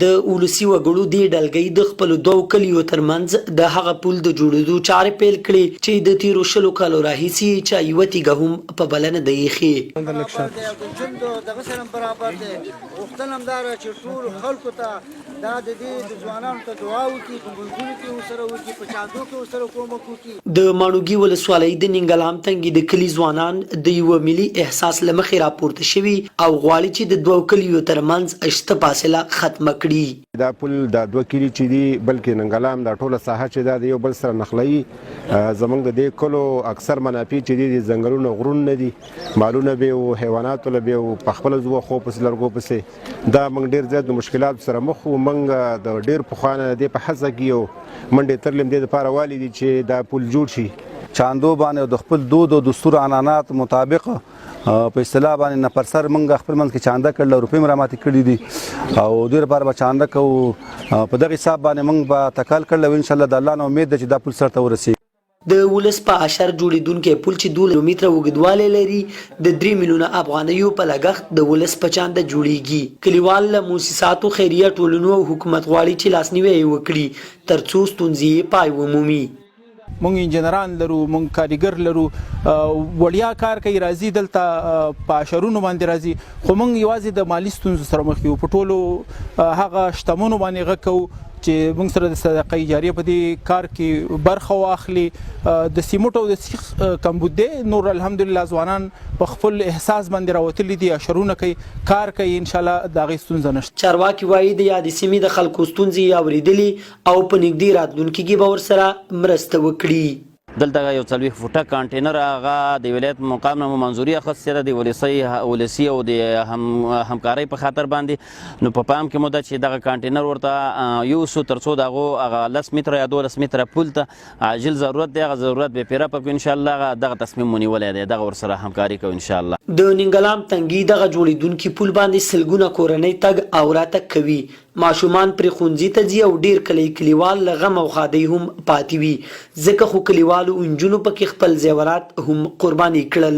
د ولسي وګړو دې ډلګۍ د خپلو دوو کلیو ترمنځ د هغه پل د جوړېدو چارې پیل کړې چې د تېرو 20 کالو راهیسې چا یوه تیږه هم په بله نه ده ایښې. دغه سره برابر دی. غوښتنه همدا ده چې ټولو خلکو ته دا د دې د ځوانانو ته دعا وکړي، په ملګرو کې ورسره وکړي، په چاندو کې ورسره کومک وکړي. د ماڼوګي ولسوالۍ د ننګلام تنګي د کلي ځوانان د یوه ملي احساس له مخې راپورته شوي او غواړي چې د دوو کلیو ترمنځ شته فاصله ختمه کړي. دا پل دا دوه کلي چې دي بلکې ننګلام دا ټوله ساحه چې دا د یو بل سره نښلوي. زموږ د دې کلو اکثر منافع چې دي د ځنګلونو غرونه دي، مالونه به وو، حیوانات له به وو، په خپله ځو خو پسې لرګو پسې دا موږ ډېر زیات د مشکلاتو سره مخ وو. موږ د ډېر پخوانه د دې په هڅه کې یو منډې ترلم دې دپاره والي دي چې دا پل جوړ شي. چاندو باندې د خپل دود او دستور عنعنات مطابق په اصطلاح باندې نه پر سر موږ خپل منځ کې چانده کړل، روپۍ مو راماتې کړي دي او دې لپاره به چانده کوو. په دغه حساب باندې موږ به تکل کړل او انشاءالله د الله نه امید ده چې دا پل سرته ورسېږي. د ولس په اشر جوړېدونکی پل چې 2 کیلومتره اوږدوالی لري د 3 میلیونه افغانیو په لګښت د ولس په چانده جوړیږي. کلیوال له مؤسساتو، خیریه ټولنو او حکومت غواړي چې لاسنیوی یې وکړي ترڅو ستونزې یې پای ومومي. مونږ انجنیران لرو، مونږ کاریګر لرو، وړیا کار کوي راځي دلته په اشرونو باندې راځي، خو مونږ یوازې د مالی ستونزو سره مخ یو. په ټولو هغه شتمنو باندې غږ کوو چې موږ سره د صدقه جاریه په دې کار کې برخه واخلي. د سیمټ او د سیخ کمبود دی، نور الحمدلله ځوانان په خپل احساس باندې راوتلي دي، اشرونه کوي، کار کوي، انشاءالله د هغې ستونزه نشته. چارواکي وایي د یادې سیمې د خلکو ستونزې یې اورېدلي او په نږدې راتلونکي کې به ورسره مرسته وکړي. دلته یو 40 فوټه کانټینر هغه د ولایت مقام نه منظوري اخیستې ده د ولسي او د همکارۍ په خاطر باندې. نو په پام کې مو ده چې دغه کانټینر ورته یوسو تر څو د هغو 10 متره یا 12 متره پول ته عاجل ضرورت دی. هغه ضرورت به پیره په انشاءالله دغه تصمیم ونیولی دی، دغه ورسره همکاري کوو انشاءالله. د ننګلام تنګي دغه جوړېدونکي پل باندې سلګونه کورنۍ تګ او راتګ کوي. ماشومان پرې ښوونځي ته ځي او ډېر کلیوال له غم او ښادۍ هم پاتې وي، ځکه خو کلیوالو نجونو پکې خپل زیورات هم قرباني کړل.